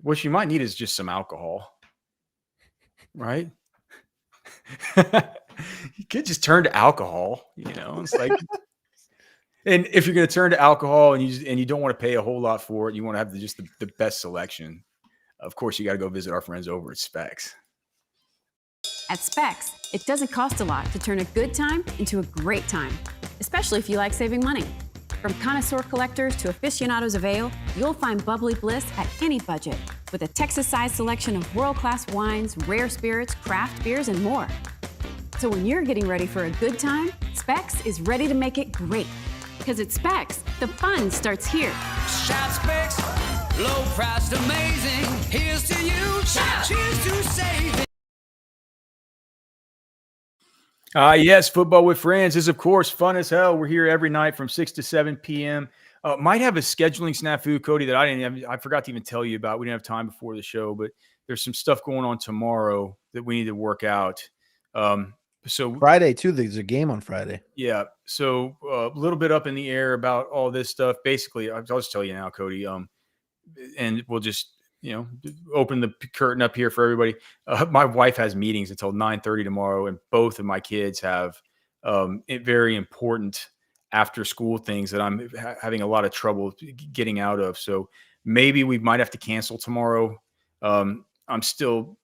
what you might need is just some alcohol, right? You could just turn to alcohol, it's like, and if you're going to turn to alcohol and you don't want to pay a whole lot for it, you want to have the best selection. Of course, you got to go visit our friends over at Specs. At Specs, it doesn't cost a lot to turn a good time into a great time, especially if you like saving money. From connoisseur collectors to aficionados of ale, you'll find bubbly bliss at any budget with a Texas-sized selection of world-class wines, rare spirits, craft beers, and more. So when you're getting ready for a good time, Specs is ready to make it great. Because at Specs, the fun starts here. Shop Specs, low priced, amazing. Here's to you, cheers to saving. Yes, Football with Friends is, of course, fun as hell. We're here every night from 6 to 7 p.m. Might have a scheduling snafu, Cody, that I forgot to even tell you about. We didn't have time before the show, but there's some stuff going on tomorrow that we need to work out. So Friday, too. There's a game on Friday. Yeah. So a little bit up in the air about all this stuff. Basically, I'll just tell you now, Cody, and we'll just open the curtain up here for everybody. My wife has meetings until 9:30 tomorrow, and both of my kids have very important after school things that I'm having a lot of trouble getting out of. So maybe we might have to cancel tomorrow. I still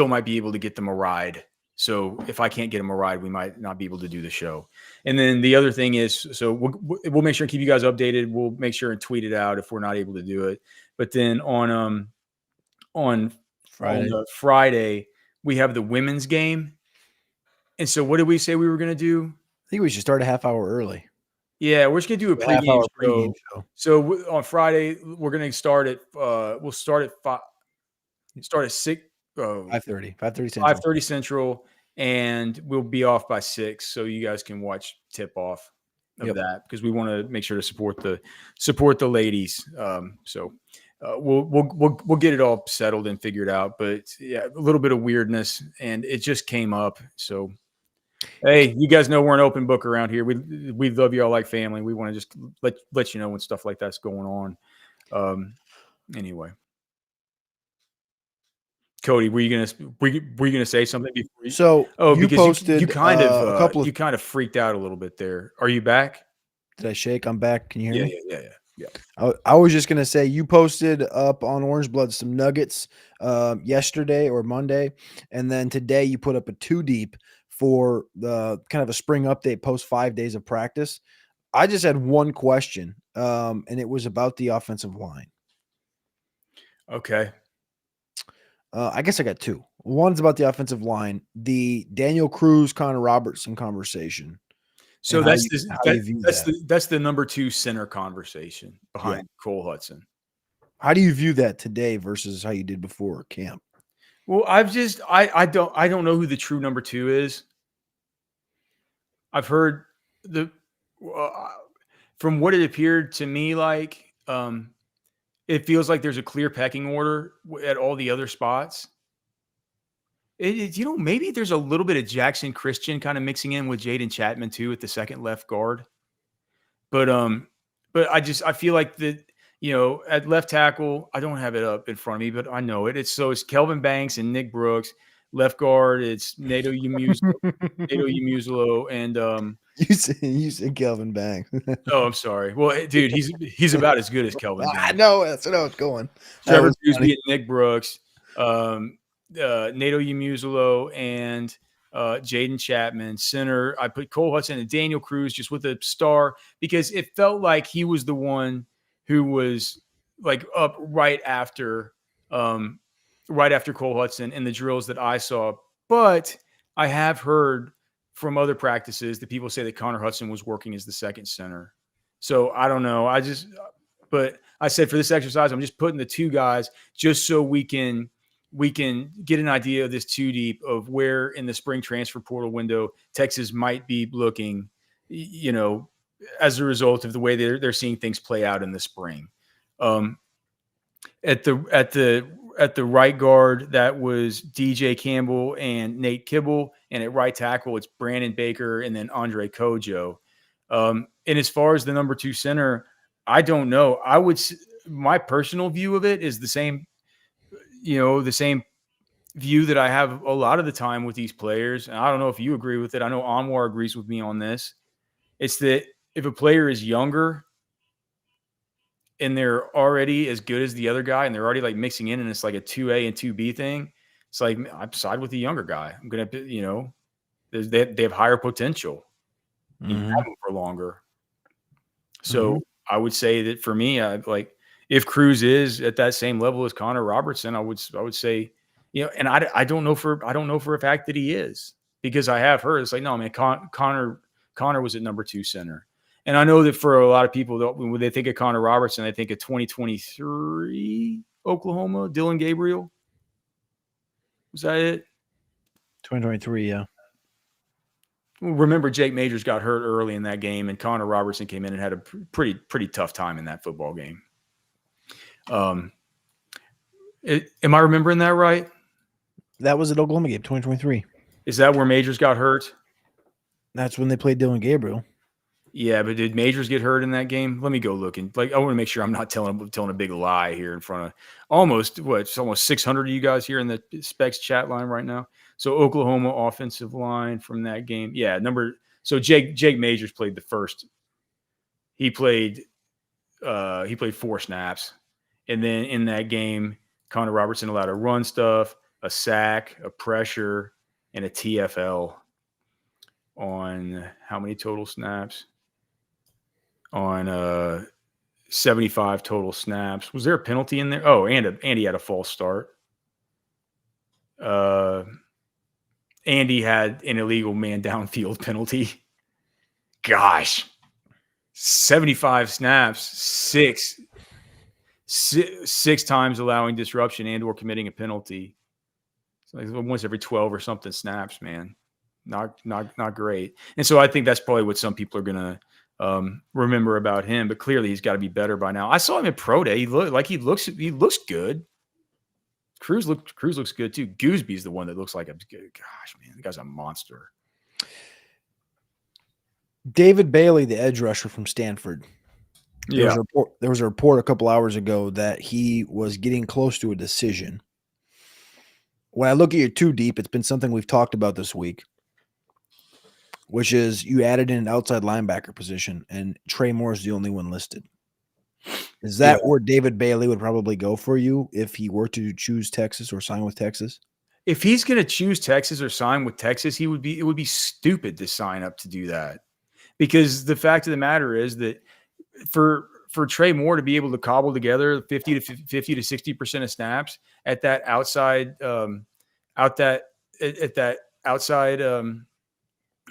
might be able to get them a ride. So if I can't get them a ride, we might not be able to do the show. And then the other thing is, so we'll make sure and keep you guys updated. We'll make sure and tweet it out if we're not able to do it. But then on Friday, we have the women's game. And so what did we say we were going to do? I think we should start a half hour early. Yeah, we're just going to do a pregame show. So on Friday, we're going to start at we'll start at 5. Start at 6. 5:30 Central, and we'll be off by 6, so you guys can watch tip off of that, because we want to make sure to support the ladies. So we'll get it all settled and figured out. But yeah, a little bit of weirdness, and it just came up. So hey, you guys know we're an open book around here. We love y'all like family. We want to just let you know when stuff like that's going on. Anyway. Cody, were you gonna say something before? You posted you kind of freaked out a little bit there. Are you back? Did I shake? I'm back. Can you hear me? Yeah. I was just gonna say, you posted up on Orange Blood some nuggets yesterday or Monday, and then today you put up a 2 deep for the kind of a spring update post 5 days of practice. I just had one question, and it was about the offensive line. Okay. I guess I got 2. One's about the offensive line, the Daniel Cruz, Connor Robertson conversation. So that's the number 2 center conversation behind Cole Hudson. How do you view that today versus how you did before camp? Well, I don't know who the true number 2 is. I've heard from what it appeared to me like. It feels like there's a clear pecking order at all the other spots. Maybe there's a little bit of Jackson Christian kind of mixing in with Jaden Chapman too at the second left guard. But I feel like that, at left tackle, I don't have it up in front of me, but I know it. It's Kelvin Banks and Nick Brooks. Left guard, it's Nato Yamuzo, and You said Kelvin Banks. Oh, I'm sorry. Well, dude, he's about as good as Kelvin Banks. I know. That's what I was going. Trevor Boobie and Nick Brooks, Nato Yamuzulo, and Jaden Chapman. Center, I put Cole Hudson and Daniel Cruz just with a star because it felt like he was the one who was like up right after Cole Hudson in the drills that I saw. But I have heard from other practices that people say that Connor Hudson was working as the second center. So I don't know. But I said for this exercise, I'm just putting the two guys just so we can get an idea of this two deep of where in the spring transfer portal window Texas might be looking, you know, as a result of the way they're seeing things play out in the spring. At the right guard, that was DJ Campbell and Nate Kibble, and at right tackle, it's Brandon Baker and then Andre Kojo. And as far as the number 2 center, I don't know. My personal view of it is the same view that I have a lot of the time with these players. And I don't know if you agree with it. I know Anwar agrees with me on this. It's that if a player is younger and they're already as good as the other guy and they're already like mixing in and it's like a 2A and 2B thing, it's like I side with the younger guy. I'm going to, they have higher potential. You have them for longer. So I would say that for me, if Cruz is at that same level as Connor Robertson, I would say, and I don't know for a fact that he is, because I have heard it's like, no, man, Connor was at number 2 center. And I know that for a lot of people, when they think of Connor Robertson, they think of 2023 Oklahoma, Dylan Gabriel. Was that it? 2023, yeah. Remember, Jake Majors got hurt early in that game, and Connor Robertson came in and had a pretty tough time in that football game. Am I remembering that right? That was at Oklahoma game, 2023. Is that where Majors got hurt? That's when they played Dylan Gabriel. Yeah, but did Majors get hurt in that game? Let me go looking. I want to make sure I'm not telling a big lie here in front of almost 600 of you guys here in the Specs chat line right now. So Oklahoma offensive line from that game. Yeah, so Jake Majors played the first. He played 4 snaps. And then in that game, Connor Robertson allowed a run stuff, a sack, a pressure, and a TFL on how many total snaps? On 75 total snaps. Was there a penalty in there? Oh, and he had a false start. Andy had an illegal man downfield penalty. Gosh. 75 snaps, six times allowing disruption and or committing a penalty. It's like once every 12 or something snaps, man. Not great. And so I think that's probably what some people are going to remember about him, but clearly he's got to be better by now. I saw him at Pro Day. He looks good. Cruz looks good too. Goosby's the one that looks like gosh, man, the guy's a monster. David Bailey, the edge rusher from Stanford. There was a report a couple hours ago that he was getting close to a decision. When I look at your 2 deep, it's been something we've talked about this week, which is you added in an outside linebacker position, and Trey Moore is the only one listed. Is that where David Bailey would probably go for you if he were to choose Texas or sign with Texas? If he's going to choose Texas or sign with Texas, it would be stupid to sign up to do that, because the fact of the matter is that for Trey Moore to be able to cobble together 50 to 60% of snaps at that outside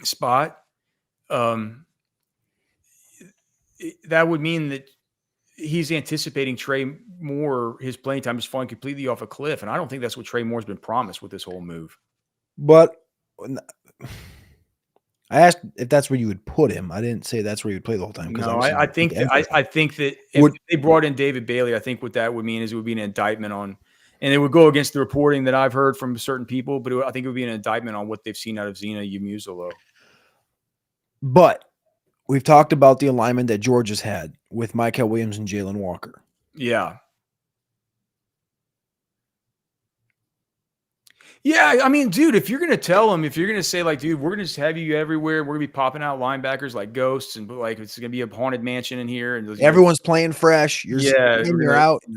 spot, that would mean that he's anticipating Trey Moore, his playing time is falling completely off a cliff. And I don't think that's what Trey Moore's been promised with this whole move. But I asked if that's where you would put him. I didn't say that's where you would play the whole time. No, I think that if they brought in David Bailey, I think what that would mean is it would be an indictment on, and it would go against the reporting that I've heard from certain people, but I think it would be an indictment on what they've seen out of Zena Yamuzulo. But we've talked about the alignment that Georgia's had with Michael Williams and Jalen Walker. Yeah. Yeah, I mean, dude, if you're going to say like, dude, we're going to just have you everywhere. We're going to be popping out linebackers like ghosts and like it's going to be a haunted mansion in here. And everyone's playing fresh. You're out. It's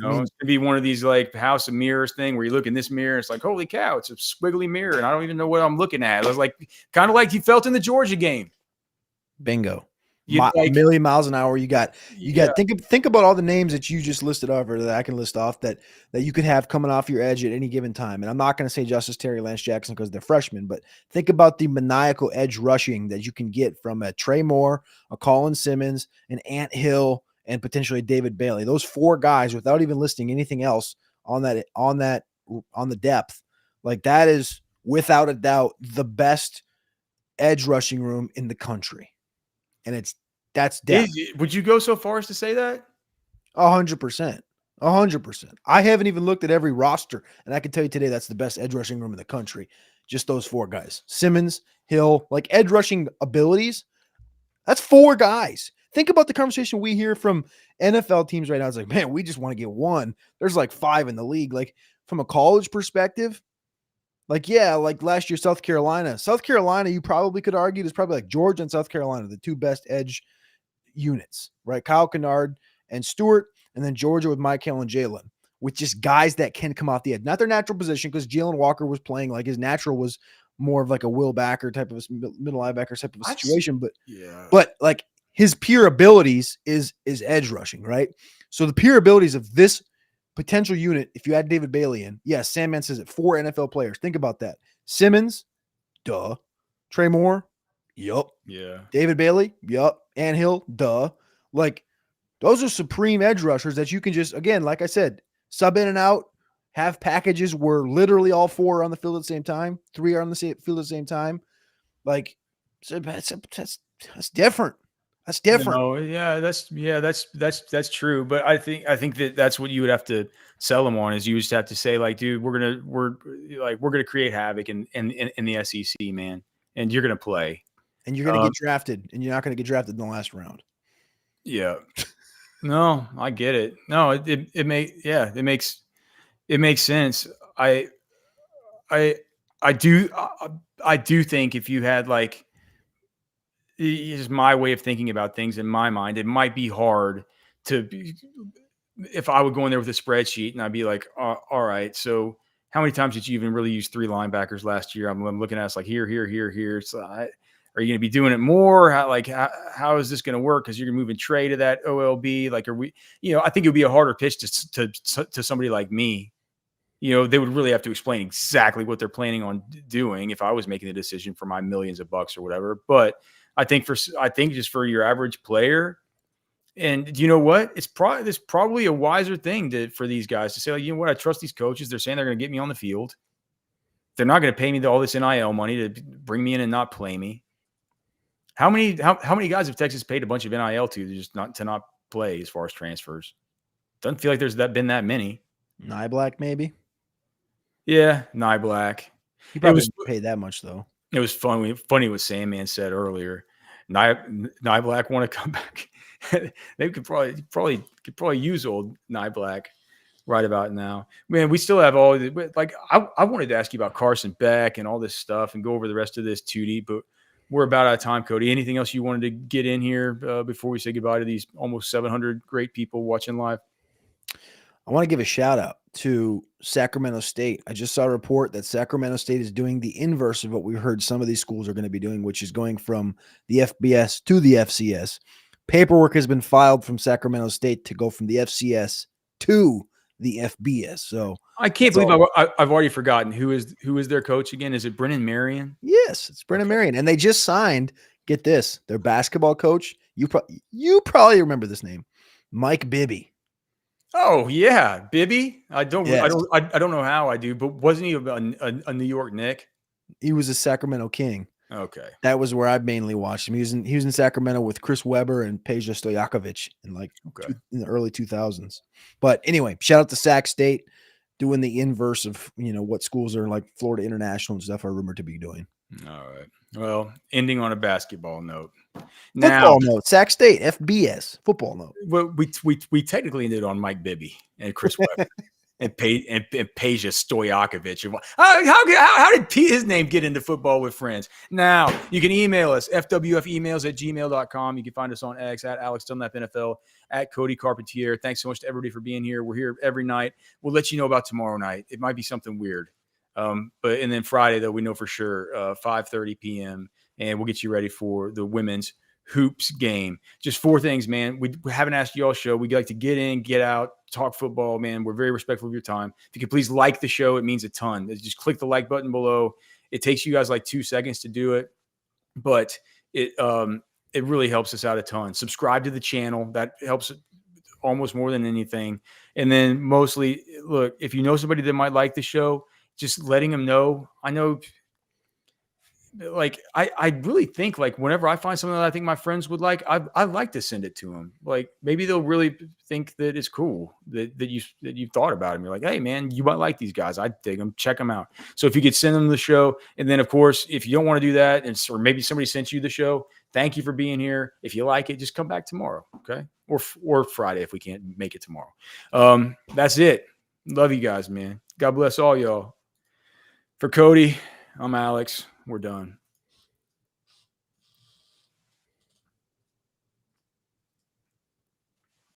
going to be one of these like House of Mirrors thing where you look in this mirror. It's like, holy cow, it's a squiggly mirror. And I don't even know what I'm looking at. I was like, kind of like you felt in the Georgia game. Bingo. A million miles an hour. You got think about all the names that you just listed off, or that I can list off that you could have coming off your edge at any given time. And I'm not going to say Justice Terry, Lance Jackson because they're freshmen, but think about the maniacal edge rushing that you can get from a Trey Moore, a Colin Simmons, an Ant Hill, and potentially David Bailey. Those 4 guys, without even listing anything else on the depth, like that is without a doubt the best edge rushing room in the country. And that's depth. Would you go so far as to say that? 100%. 100%. I haven't even looked at every roster, and I can tell you today that's the best edge rushing room in the country. Just those 4 guys. Simmons, Hill, like edge rushing abilities. That's 4 guys. Think about the conversation we hear from NFL teams right now. It's like, man, we just want to get 1. There's like 5 in the league. Like from a college perspective, like, yeah, like last year, South Carolina, you probably could argue is probably like Georgia and South Carolina, the 2 best edge units, right? Kyle Kennard and Stewart, and then Georgia with Michael and Jalen, with just guys that can come off the edge. Not their natural position, because Jalen Walker was playing like his natural was more of like a Will Backer type of a middle linebacker type of a situation, but like his pure abilities is edge rushing, right? So the pure abilities of this potential unit, if you add David Bailey in, yes, Sandman says it, 4 NFL players. Think about that. Simmons, duh. Trey Moore, yup. Yeah. David Bailey, yup. Ant Hill, duh. Like, those are supreme edge rushers that you can just, again, like I said, sub in and out, have packages where literally all 4 are on the field at the same time, 3 are on the field at the same time. Like, that's different. That's different. That's true. But I think that's what you would have to sell them on, is you just have to say like, dude, we're gonna create havoc in the SEC, man, and you're gonna play, and you're gonna get drafted, and you're not gonna get drafted in the last round. Yeah. No, I get it. No, it makes sense. I do think if you had like, is my way of thinking about things in my mind, it might be hard if I would go in there with a spreadsheet and I'd be like, all right, so how many times did you even really use 3 linebackers last year? I'm looking at it's like here. So are you going to be doing it more? How is this going to work? Because you're moving Trey to that OLB. Like, are we, I think it would be a harder pitch to somebody like me. They would really have to explain exactly what they're planning on doing if I was making the decision for my millions of bucks or whatever. But I think just for your average player, and you know what, it's probably a wiser thing for these guys to say, like, you know what, I trust these coaches. They're saying they're going to get me on the field. They're not going to pay me all this NIL money to bring me in and not play me. How many guys have Texas paid a bunch of NIL to not play as far as transfers? Doesn't feel like there's been that many. Nyblack, maybe. Yeah, Nyblack. He probably didn't pay that much though. It was funny what Sandman said earlier. Nyblack want to come back. They could probably use old Nyblack right about now. Man, we still have all the, like, I wanted to ask you about Carson Beck and all this stuff and go over the rest of this 2D, but we're about out of time, Cody. Anything else you wanted to get in here before we say goodbye to these almost 700 great people watching live? I want to give a shout out to Sacramento State. I just saw a report that Sacramento State is doing the inverse of what we heard some of these schools are going to be doing, which is going from the FBS to the FCS. Paperwork has been filed from Sacramento State to go from the FCS to the FBS. So I can't believe I've already forgotten who is their coach again. Is it Brennan Marion? Yes, it's Brennan Marion, and they just signed. Get this, their basketball coach. You probably remember this name, Mike Bibby. Oh yeah, Bibby. I don't know how I do, but wasn't he a New York Knick? He was a Sacramento King. Okay, that was where I mainly watched him. He was in Sacramento with Chris Webber and Peja Stojakovic in in the early 2000s. But anyway, shout out to Sac State doing the inverse of what schools are like Florida International and stuff are rumored to be doing. All right. Well, ending on a basketball note. Football note. Sac State FBS football note. Well, we technically ended on Mike Bibby and Chris Webber. and Peja Stojakovic. How did his name get into Football with Friends? Now, you can email us, fwfemails@gmail.com. You can find us on X, at Alex Dunlap NFL, at Cody Carpentier. Thanks so much to everybody for being here. We're here every night. We'll let you know about tomorrow night. It might be something weird. And then Friday, though, we know for sure, 5:30 p.m., and we'll get you ready for the women's hoops game. Just 4 things, man. We haven't asked you all show. We like to get in, get out, talk football, man. We're very respectful of your time. If you could please like the show, it means a ton. Just click the like button below. It takes you guys like 2 seconds to do it, but it really helps us out a ton. Subscribe to the channel. That helps almost more than anything. And then mostly, look, if you know somebody that might like the show, just letting them know. I know, like, I really think, like, whenever I find something that I think my friends would like, I like to send it to them. Like, maybe they'll really think that it's cool that you've thought about them. You're like, hey man, you might like these guys. I dig them. Check them out. So if you could send them the show, and then of course, if you don't want to do that, or maybe somebody sent you the show, thank you for being here. If you like it, just come back tomorrow, okay? Or Friday if we can't make it tomorrow. That's it. Love you guys, man. God bless all y'all. For Cody, I'm Alex. We're done.